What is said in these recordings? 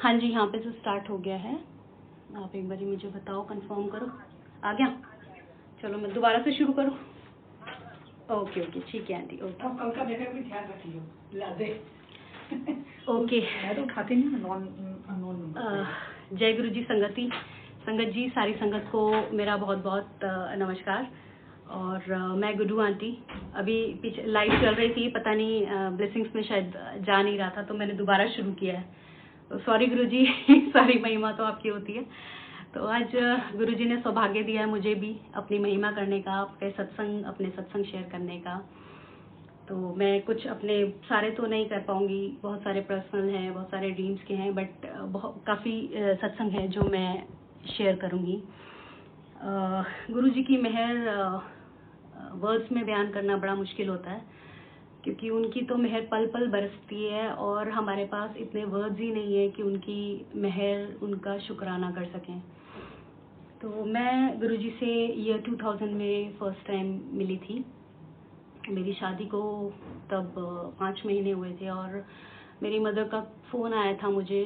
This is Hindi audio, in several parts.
हाँ जी, यहाँ पे से स्टार्ट हो गया है। आप एक बारी मुझे बताओ, कंफर्म करो। आ गया? चलो मैं दोबारा से शुरू करूँ। ओके ओके, ठीक है आंटी। ओके, अब कल का देखा भी ध्यान रखियो, लादे। ओके। मैं तो खाती नहीं, नॉन जय गुरु जी संगत जी, सारी संगत को मेरा बहुत बहुत नमस्कार। और मैं गुड्डू आंटी, अभी पीछे लाइव चल रही थी, पता नहीं ब्लेसिंग्स में शायद जा नहीं रहा था, तो मैंने दोबारा शुरू किया है। तो सॉरी गुरु जी, सारी महिमा तो आपकी होती है। तो आज गुरु जी ने सौभाग्य दिया है मुझे भी अपनी महिमा करने का, अपने सत्संग शेयर करने का। तो मैं कुछ अपने सारे तो नहीं कर पाऊंगी, बहुत सारे पर्सनल हैं, बहुत सारे ड्रीम्स के हैं, बट काफ़ी सत्संग है जो मैं शेयर करूंगी। गुरु जी की मेहर वर्ड्स में बयान करना बड़ा मुश्किल होता है, क्योंकि उनकी तो मेहर पल पल बरसती है और हमारे पास इतने वर्ड्स ही नहीं है कि उनकी मेहर, उनका शुक्राना कर सकें। तो मैं गुरु जी से ईयर 2000 में फर्स्ट टाइम मिली थी। मेरी शादी को तब 5 महीने हुए थे और मेरी मदर का फ़ोन आया था मुझे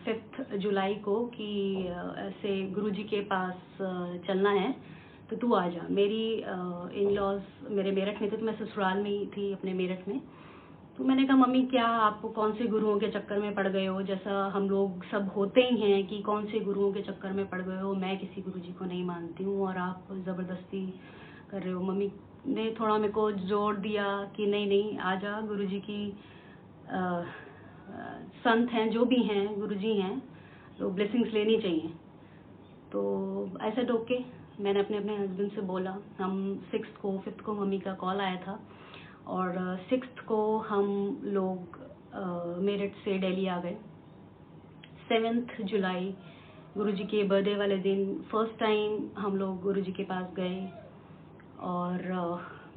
5 जुलाई को कि ऐसे गुरुजी के पास चलना है, तो तू आ जा। मेरी इन लॉज मेरे मेरठ में थे, तो मैं ससुराल में ही थी अपने मेरठ में। तो मैंने कहा मम्मी, क्या आप कौन से गुरुओं के चक्कर में पड़ गए हो? जैसा हम लोग सब होते ही हैं कि कौन से गुरुओं के चक्कर में पड़ गए हो, मैं किसी गुरुजी को नहीं मानती हूँ और आप ज़बरदस्ती कर रहे हो। मम्मी ने थोड़ा मेरे को जोर दिया कि नहीं नहीं, आ जा, गुरुजी की संत हैं, जो भी हैं गुरुजी हैं, तो ब्लेसिंग्स लेनी चाहिए। तो ऐसे टोक के मैंने अपने हस्बैंड से बोला। हम 5th को मम्मी का कॉल आया था और 6th को हम लोग मेरठ से दिल्ली आ गए। 7th जुलाई गुरुजी के बर्थडे वाले दिन फर्स्ट टाइम हम लोग गुरुजी के पास गए और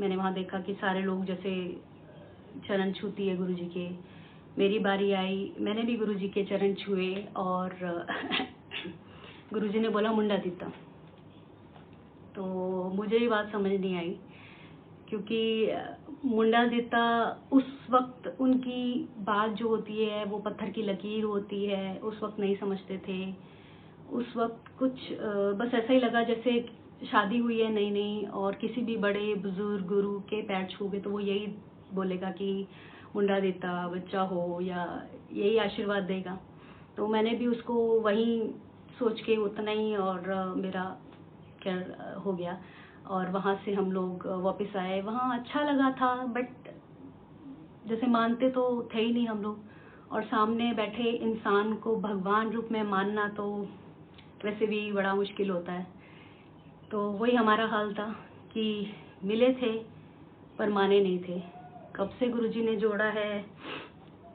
मैंने वहाँ देखा कि सारे लोग जैसे चरण छूती है गुरुजी के। मेरी बारी आई, मैंने भी गुरुजी के चरण छुए और गुरुजी ने बोला मुंडा दीता। तो मुझे ये बात समझ नहीं आई, क्योंकि मुंडा देता उस वक्त उनकी बात जो होती है वो पत्थर की लकीर होती है, उस वक्त नहीं समझते थे। उस वक्त कुछ बस ऐसा ही लगा जैसे शादी हुई है नई नई और किसी भी बड़े बुजुर्ग गुरु के पैर छूगे तो वो यही बोलेगा कि मुंडा देता, बच्चा हो, या यही आशीर्वाद देगा। तो मैंने भी उसको वही सोच के उतना ही और मेरा खैर हो गया और वहाँ से हम लोग वापस आए। वहाँ अच्छा लगा था, बट जैसे मानते तो थे ही नहीं हम लोग, और सामने बैठे इंसान को भगवान रूप में मानना तो वैसे भी बड़ा मुश्किल होता है। तो वही हमारा हाल था कि मिले थे पर माने नहीं थे। कब से गुरुजी ने जोड़ा है,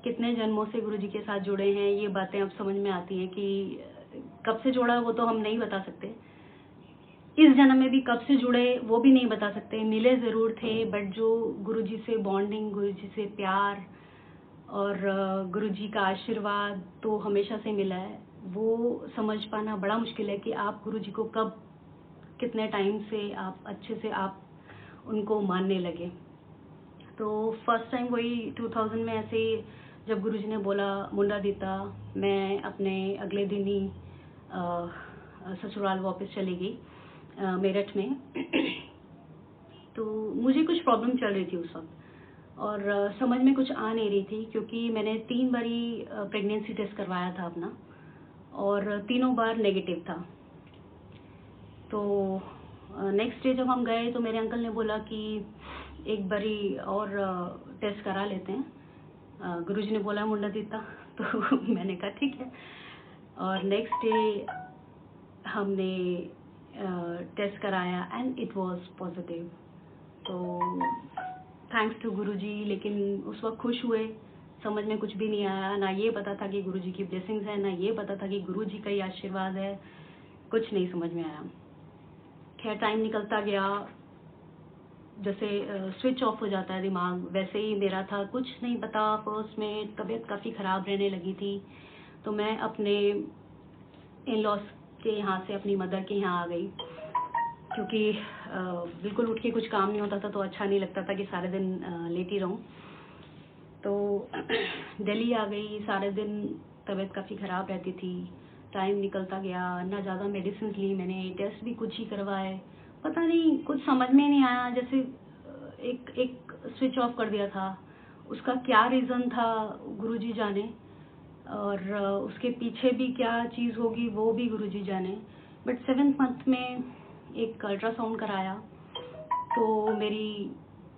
कितने जन्मों से गुरुजी के साथ जुड़े हैं, ये बातें अब समझ में आती हैं कि कब से जोड़ा वो तो हम नहीं बता सकते। इस जन्म में भी कब से जुड़े वो भी नहीं बता सकते। मिले ज़रूर थे, बट जो गुरुजी से बॉन्डिंग, गुरुजी से प्यार और गुरुजी का आशीर्वाद तो हमेशा से मिला है, वो समझ पाना बड़ा मुश्किल है कि आप गुरुजी को कब, कितने टाइम से आप अच्छे से आप उनको मानने लगे। तो फर्स्ट टाइम वही 2000 में ऐसे ही जब गुरुजी ने बोला मुंडा दीता, मैं अपने अगले दिन ही ससुराल वापस चली गई मेरठ में। तो मुझे कुछ प्रॉब्लम चल रही थी उस वक्त और समझ में कुछ आ नहीं रही थी, क्योंकि मैंने 3 बारी प्रेगनेंसी टेस्ट करवाया था अपना और तीनों बार नेगेटिव था। तो नेक्स्ट डे जब हम गए तो मेरे अंकल ने बोला कि एक बारी और टेस्ट करा लेते हैं। गुरुजी ने बोला मुंडा दीता, तो मैंने कहा ठीक है। और नेक्स्ट डे हमने टेस्ट कराया एंड इट वाज पॉजिटिव। तो थैंक्स टू गुरुजी। लेकिन उस वक्त खुश हुए, समझ में कुछ भी नहीं आया, ना ये पता था कि गुरुजी की ब्लेसिंग्स है, ना ये पता था कि गुरुजी का ही आशीर्वाद है, कुछ नहीं समझ में आया। खैर टाइम निकलता गया, जैसे स्विच ऑफ हो जाता है दिमाग, वैसे ही मेरा था, कुछ नहीं पता। फर्स्ट में तबीयत काफ़ी ख़राब रहने लगी थी, तो मैं अपने इन लॉस के यहाँ से अपनी मदर के यहाँ आ गई, क्योंकि बिल्कुल उठ के कुछ काम नहीं होता था, तो अच्छा नहीं लगता था कि सारे दिन लेटी रहूं। तो दिल्ली आ गई, सारे दिन तबीयत काफ़ी ख़राब रहती थी, टाइम निकलता गया, ना ज़्यादा मेडिसिन ली मैंने, टेस्ट भी कुछ ही करवाए, पता नहीं कुछ समझ में नहीं आया, जैसे एक स्विच ऑफ कर दिया था। उसका क्या रीज़न था गुरुजी जाने, और उसके पीछे भी क्या चीज़ होगी वो भी गुरुजी जाने। बट 7th मंथ में एक अल्ट्रासाउंड कराया तो मेरी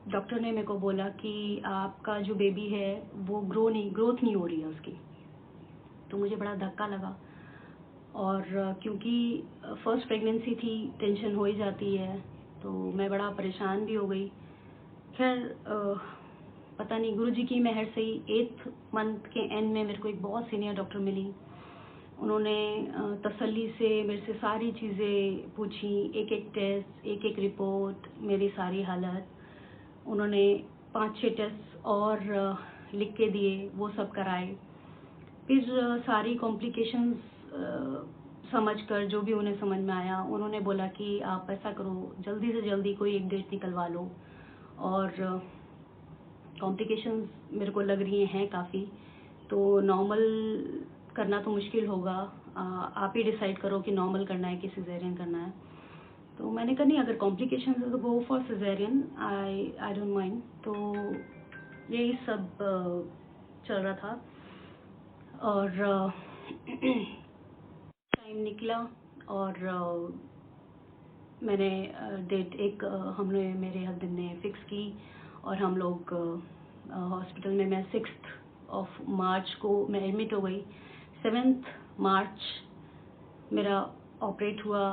डॉक्टर ने मेरे को बोला कि आपका जो बेबी है वो ग्रोथ नहीं हो रही है उसकी। तो मुझे बड़ा धक्का लगा, और क्योंकि फर्स्ट प्रेगनेंसी थी, टेंशन हो ही जाती है, तो मैं बड़ा परेशान भी हो गई। खैर पता नहीं गुरुजी की मेहर से ही 8th मंथ के एंड में मेरे को एक बहुत सीनियर डॉक्टर मिली। उन्होंने तसल्ली से मेरे से सारी चीज़ें पूछी, एक एक टेस्ट, एक एक रिपोर्ट, मेरी सारी हालत। उन्होंने 5-6 टेस्ट और लिख के दिए, वो सब कराए। फिर सारी कॉम्प्लिकेशंस समझकर जो भी उन्हें समझ में आया, उन्होंने बोला कि आप ऐसा करो, जल्दी से जल्दी कोई एक डेट निकलवा लो, और कॉम्प्लिकेशंस मेरे को लग रही हैं काफ़ी, तो नॉर्मल करना तो मुश्किल होगा, आप ही डिसाइड करो कि नॉर्मल करना है कि सिजेरियन करना है। तो मैंने कहा नहीं, अगर कॉम्प्लिकेशंस है तो go for caesarean, I don't mind. तो यही सब चल रहा था, और टाइम निकला, और मैंने डेट एक हमने मेरे हस्बैंड ने फिक्स की, और हम लोग हॉस्पिटल में, मैं 6 मार्च को मैं एडमिट हो गई। 7 मार्च मेरा ऑपरेट हुआ,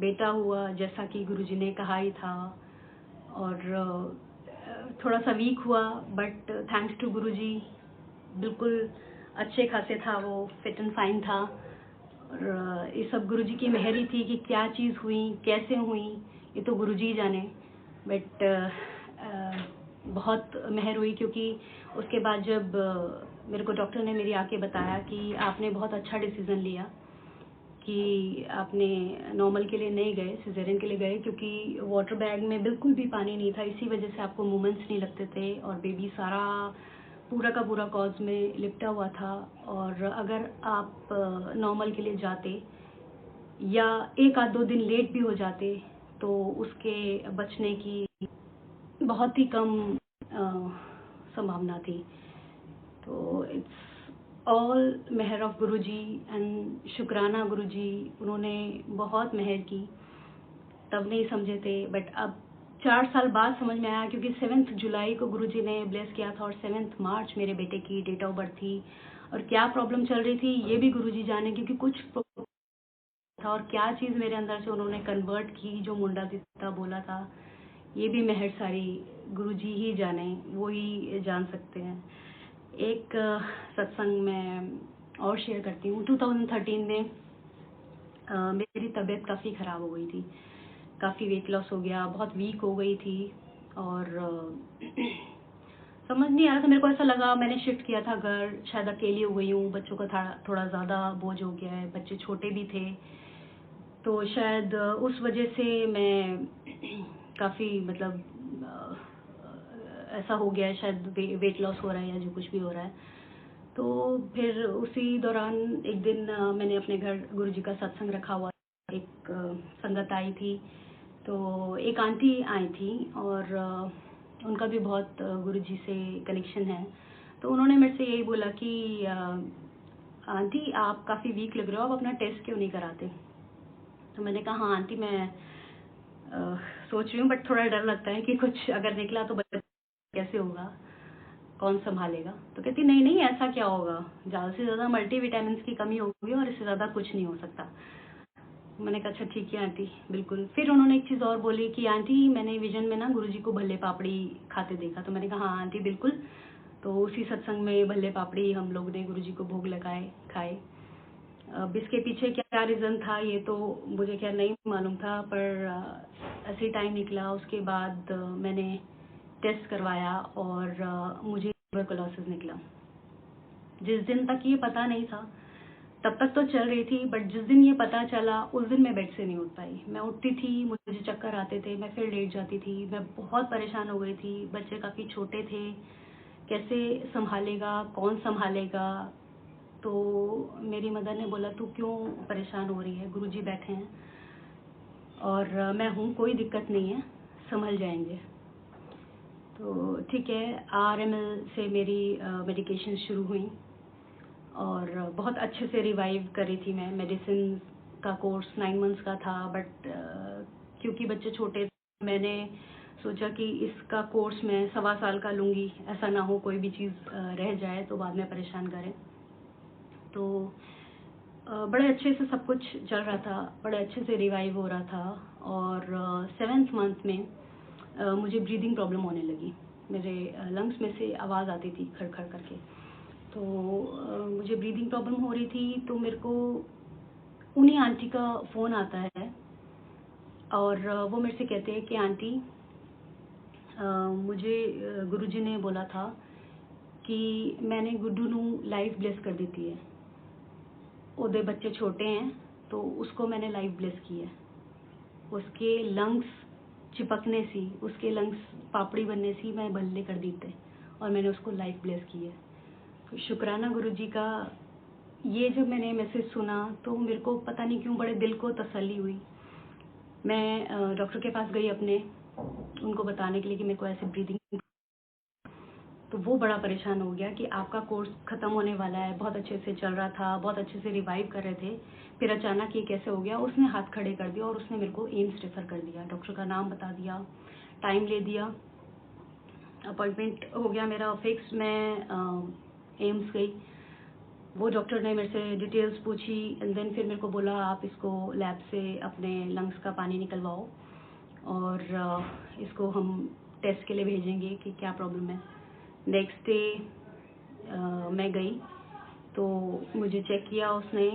बेटा हुआ, जैसा कि गुरुजी ने कहा ही था। और थोड़ा सा वीक हुआ, बट थैंक्स टू गुरुजी बिल्कुल अच्छे खासे था, वो फिट एंड फाइन था। और ये सब गुरुजी की मेहर ही थी कि क्या चीज़ हुई, कैसे हुई, ये तो गुरुजी जाने। बट बहुत मेहर हुई, क्योंकि उसके बाद जब मेरे को डॉक्टर ने मेरी आके बताया कि आपने बहुत अच्छा डिसीज़न लिया कि आपने नॉर्मल के लिए नहीं गए, सिजेरियन के लिए गए, क्योंकि वाटर बैग में बिल्कुल भी पानी नहीं था, इसी वजह से आपको मूवमेंट्स नहीं लगते थे, और बेबी सारा पूरा का पूरा कॉज में लिपटा हुआ था। और अगर आप नॉर्मल के लिए जाते या 1-2 दिन लेट भी हो जाते तो उसके बचने की बहुत ही कम संभावना थी। तो इट्स ऑल मेहर ऑफ गुरुजी, एंड शुक्राना गुरुजी, उन्होंने बहुत मेहर की। तब नहीं समझे थे, बट अब 4 साल बाद समझ में आया, क्योंकि 7 जुलाई को गुरुजी ने ब्लेस किया था, और 7 मार्च मेरे बेटे की डेट ऑफ बर्थ थी। और क्या प्रॉब्लम चल रही थी ये भी गुरुजी जाने, क्योंकि कुछ था, और क्या चीज़ मेरे अंदर से उन्होंने कन्वर्ट की, जो मुंडा दिता बोला था, ये भी मेहर सारी गुरुजी ही जाने, वो ही जान सकते हैं। एक सत्संग में और शेयर करती हूँ। 2013 में मेरी तबीयत काफ़ी ख़राब हो गई थी, काफ़ी वेट लॉस हो गया, बहुत वीक हो गई थी, और समझ नहीं आ रहा था। मेरे को ऐसा लगा, मैंने शिफ्ट किया था घर, शायद अकेली हो गई हूँ, बच्चों का थोड़ा ज़्यादा बोझ हो गया है, बच्चे छोटे भी थे, तो शायद उस वजह से मैं काफ़ी मतलब ऐसा हो गया है, शायद वेट लॉस हो रहा है या जो कुछ भी हो रहा है। तो फिर उसी दौरान एक दिन मैंने अपने घर गुरुजी का सत्संग रखा हुआ, एक संगत आई थी, तो एक आंटी आई थी, और उनका भी बहुत गुरुजी से कनेक्शन है। तो उन्होंने मेरे से यही बोला कि आंटी आप काफ़ी वीक लग रहे हो, आप अपना टेस्ट क्यों नहीं कराते। तो मैंने कहा हाँ आंटी, मैं सोच रही हूँ, बट थोड़ा डर लगता है कि कुछ अगर निकला तो बच्चा कैसे होगा, कौन संभालेगा। तो कहती नहीं नहीं, ऐसा क्या होगा, ज़्यादा से ज़्यादा मल्टीविटामिन की कमी होगी, और इससे ज़्यादा कुछ नहीं हो सकता। मैंने कहा अच्छा ठीक है आंटी, बिल्कुल। फिर उन्होंने एक चीज़ और बोली कि आंटी मैंने विजन में ना गुरुजी को भल्ले पापड़ी खाते देखा। तो मैंने कहा हाँ आंटी बिल्कुल। तो उसी सत्संग में भल्ले पापड़ी हम लोग ने गुरुजी को भोग लगाए, खाए। अब इसके पीछे क्या रीज़न था ये तो मुझे क्या नहीं मालूम था, पर ऐसे ही टाइम निकला। उसके बाद मैंने टेस्ट करवाया, और मुझे ट्यूबरकुलोसिस निकला। जिस दिन तक ये पता नहीं था तब तक तो चल रही थी, बट जिस दिन ये पता चला उस दिन मैं बेड से नहीं उठ पाई। मैं उठती थी, मुझे चक्कर आते थे, मैं फिर लेट जाती थी, मैं बहुत परेशान हो गई थी। बच्चे काफ़ी छोटे थे, कैसे संभालेगा, कौन संभालेगा, तो मेरी मदर ने बोला तू क्यों परेशान हो रही है, गुरुजी बैठे हैं और मैं हूँ, कोई दिक्कत नहीं है, संभल जाएंगे। तो ठीक है, RML से मेरी मेडिकेशन शुरू हुई और बहुत अच्छे से रिवाइव करी थी मैं। मेडिसिन का कोर्स 9 मंथ्स का था, बट क्योंकि बच्चे छोटे थे मैंने सोचा कि इसका कोर्स मैं 1.25 साल का लूँगी, ऐसा ना हो कोई भी चीज़ रह जाए तो बाद में परेशान करें। तो बड़े अच्छे से सब कुछ चल रहा था, बड़े अच्छे से रिवाइव हो रहा था और 7th मंथ में मुझे ब्रीदिंग प्रॉब्लम होने लगी। मेरे लंग्स में से आवाज़ आती थी खड़-खड़ करके। तो मुझे ब्रीदिंग प्रॉब्लम हो रही थी, तो मेरे को उन्हीं आंटी का फ़ोन आता है और वो मेरे से कहते हैं कि आंटी मुझे गुरुजी ने बोला था कि मैंने गुड्डू नू लाइफ ब्लेस कर दी है। ਉਹਦੇ बच्चे छोटे हैं तो उसको मैंने लाइफ ब्लेस की है। उसके लंग्स चिपकने सी, उसके लंग्स पापड़ी बनने सी मैं भल्ले कर दी थे और मैंने उसको लाइफ ब्लेस की है। तो शुक्राना गुरुजी का। ये जब मैंने मैसेज सुना तो मेरे को पता नहीं क्यों बड़े दिल को तसल्ली हुई। मैं डॉक्टर के पास गई अपने, उनको बताने के लिए कि मेरे को ऐसे ब्रीदिंग, तो वो बड़ा परेशान हो गया कि आपका कोर्स ख़त्म होने वाला है, बहुत अच्छे से चल रहा था, बहुत अच्छे से रिवाइव कर रहे थे, फिर अचानक ये कैसे हो गया। उसने हाथ खड़े कर दिया और उसने मेरे को एम्स रेफ़र कर दिया। डॉक्टर का नाम बता दिया, टाइम ले दिया, अपॉइंटमेंट हो गया मेरा फिक्स। मैं एम्स गई, वो डॉक्टर ने मेरे से डिटेल्स पूछी एंड देन फिर मेरे को बोला आप इसको लैब से अपने लंग्स का पानी निकलवाओ और इसको हम टेस्ट के लिए भेजेंगे कि क्या प्रॉब्लम है। नेक्स्ट डे मैं गई तो मुझे चेक किया उसने,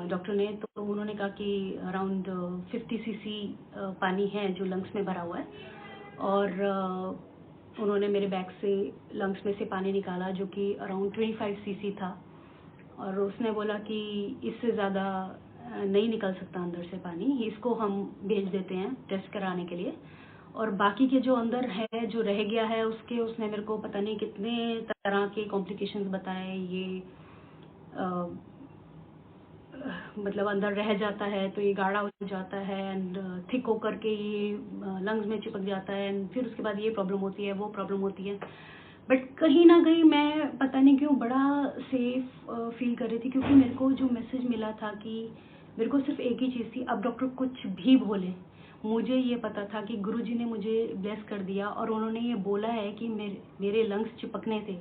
डॉक्टर ने, तो उन्होंने कहा कि अराउंड 50 cc पानी है जो लंग्स में भरा हुआ है और उन्होंने मेरे बैग से लंग्स में से पानी निकाला जो कि अराउंड 25 cc था और उसने बोला कि इससे ज़्यादा नहीं निकल सकता अंदर से पानी, इसको हम भेज देते हैं टेस्ट कराने के लिए। और बाकी के जो अंदर है, जो रह गया है, उसने मेरे को पता नहीं कितने तरह के कॉम्प्लिकेशंस बताए। ये मतलब अंदर रह जाता है तो ये गाढ़ा हो जाता है एंड थिक होकर के ये लंग्स में चिपक जाता है एंड फिर उसके बाद ये प्रॉब्लम होती है, वो प्रॉब्लम होती है। बट कहीं ना कहीं मैं पता नहीं क्यों बड़ा सेफ फील कर रही थी, क्योंकि मेरे को जो मैसेज मिला था कि मेरे को सिर्फ एक ही चीज़ थी, अब डॉक्टर कुछ भी बोले, मुझे ये पता था कि गुरुजी ने मुझे ब्लेस कर दिया और उन्होंने ये बोला है कि मेरे लंग्स चिपकने थे।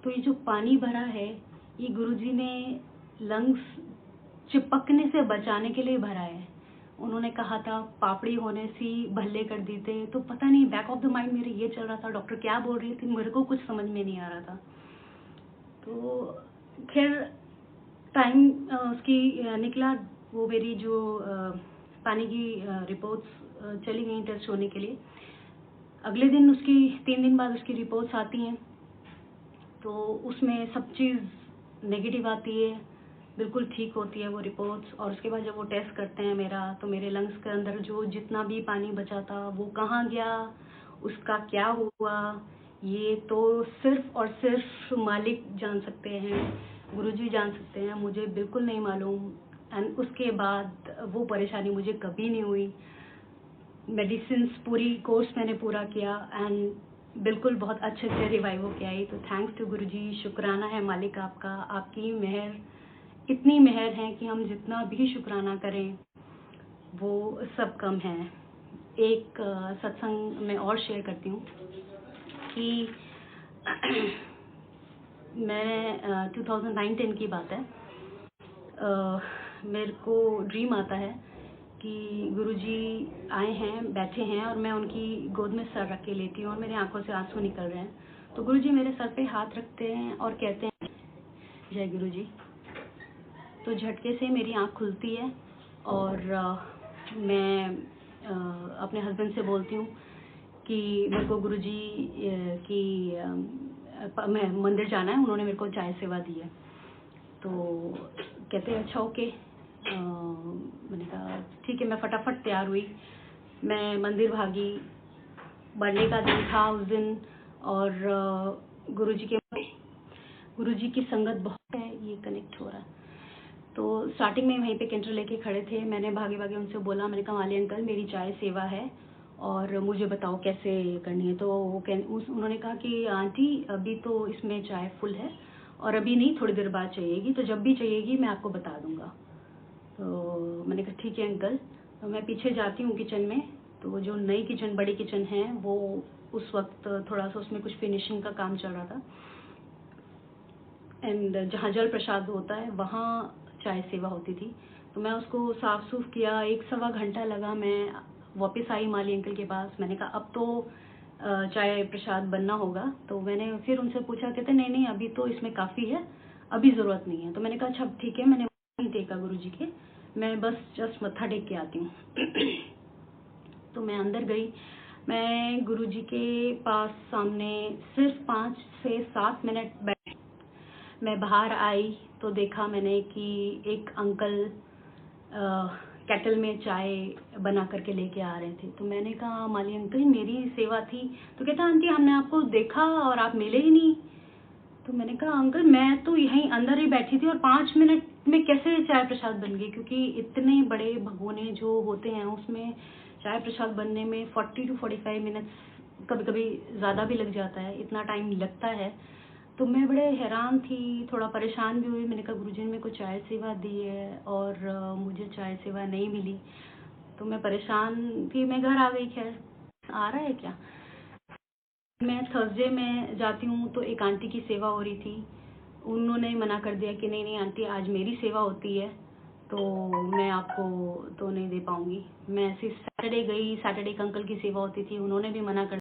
तो ये जो पानी भरा है ये गुरुजी ने लंग्स चिपकने से बचाने के लिए भरा है। उन्होंने कहा था पापड़ी होने सी भल्ले कर दी थे, तो पता नहीं बैक ऑफ द माइंड मेरे ये चल रहा था, डॉक्टर क्या बोल रही थी मेरे को कुछ समझ में नहीं आ रहा था। तो खैर टाइम उसकी निकला, वो मेरी जो पानी की रिपोर्ट्स चली गई टेस्ट होने के लिए। अगले दिन उसकी 3 दिन बाद उसकी रिपोर्ट्स आती हैं तो उसमें सब चीज़ नेगेटिव आती है, बिल्कुल ठीक होती है वो रिपोर्ट्स। और उसके बाद जब वो टेस्ट करते हैं मेरा, तो मेरे लंग्स के अंदर जो जितना भी पानी बचा था वो कहाँ गया, उसका क्या हुआ, ये तो सिर्फ और सिर्फ मालिक जान सकते हैं, गुरुजी जान सकते हैं, मुझे बिल्कुल नहीं मालूम। एंड उसके बाद वो परेशानी मुझे कभी नहीं हुई। मेडिसिन्स पूरी कोर्स मैंने पूरा किया एंड बिल्कुल बहुत अच्छे से रिवाइव होके आई। तो थैंक्स टू गुरुजी, शुक्राना है मालिक आपका, आपकी मेहर, इतनी मेहर है कि हम जितना भी शुक्राना करें वो सब कम है। एक सत्संग में और शेयर करती हूँ कि मैं 2009-10 की बात है, मेरे को ड्रीम आता है कि गुरुजी आए हैं, बैठे हैं और मैं उनकी गोद में सर रख के लेती हूँ और मेरी आंखों से आंसू निकल रहे हैं। तो गुरुजी मेरे सर पे हाथ रखते हैं और कहते हैं जय गुरुजी। तो झटके से मेरी आंख खुलती है और मैं अपने हस्बैंड से बोलती हूँ कि मेरे को गुरुजी की मैं मंदिर जाना है, उन्होंने मेरे को चाय सेवा दी है। तो कहते हैं अच्छा ओके। मैंने कहा ठीक है, मैं फटाफट तैयार हुई, मैं मंदिर भागी। बर्थडे का दिन था उस दिन और गुरुजी के गुरुजी की संगत बहुत है, ये कनेक्ट हो रहा है। तो स्टार्टिंग में वहीं पे कैंटर लेके खड़े थे, मैंने भागे भागे उनसे बोला, मैंने कहा माली अंकल मेरी चाय सेवा है और मुझे बताओ कैसे करनी है। तो वो उन्होंने कहा कि आंटी अभी तो इसमें चाय फुल है और अभी नहीं, थोड़ी देर बाद चाहिएगी, तो जब भी चाहिएगी मैं आपको बता दूंगा। तो मैंने कहा ठीक है अंकल। तो मैं पीछे जाती हूँ किचन में, तो जो नई किचन, बड़ी किचन है, वो उस वक्त थोड़ा सा उसमें कुछ फिनिशिंग का काम चल रहा था, एंड जहाँ जल प्रसाद होता है वहाँ चाय सेवा होती थी। तो मैं उसको साफ सूफ किया, 1-1.25 घंटा लगा। मैं वापस आई माली अंकल के पास, मैंने कहा अब तो चाय प्रसाद बनना होगा। तो मैंने फिर उनसे पूछा, कहते नहीं नहीं अभी तो इसमें काफ़ी है, अभी ज़रूरत नहीं है। तो मैंने कहा अच्छा ठीक है, मैंने नहीं टेका गुरुजी के, मैं बस जस्ट मत्था टेक के आती हूँ। तो मैं अंदर गई, मैं गुरुजी के पास सामने सिर्फ 5 से 7 मिनट बैठ। मैं बाहर आई तो देखा मैंने कि एक अंकल केटल में चाय बना करके लेके आ रहे थे। तो मैंने कहा माली अंकल मेरी सेवा थी। तो कहता आंटी हमने आपको देखा और आप मिले ही नहीं। तो मैंने कहा अंकल मैं तो यहीं अंदर ही बैठी थी और 5 मिनट में कैसे चाय प्रसाद बन गई, क्योंकि इतने बड़े भगोने जो होते हैं उसमें चाय प्रसाद बनने में 40 to 45 मिनट्स, कभी कभी ज़्यादा भी लग जाता है, इतना टाइम लगता है। तो मैं बड़े हैरान थी, थोड़ा परेशान भी हुई। मैंने कहा गुरुजी ने मेरे को चाय सेवा दी है और मुझे चाय सेवा नहीं मिली। तो मैं परेशान थी, मैं घर आ गई। खैर आ रहा है क्या, मैं थर्सडे में जाती हूँ तो एक आंटी की सेवा हो रही थी, उन्होंने मना कर दिया कि नहीं नहीं आंटी आज मेरी सेवा होती है तो मैं आपको तो नहीं दे पाऊंगी। मैं ऐसे सैटरडे गई, सैटरडे एक अंकल की सेवा होती थी, उन्होंने भी मना कर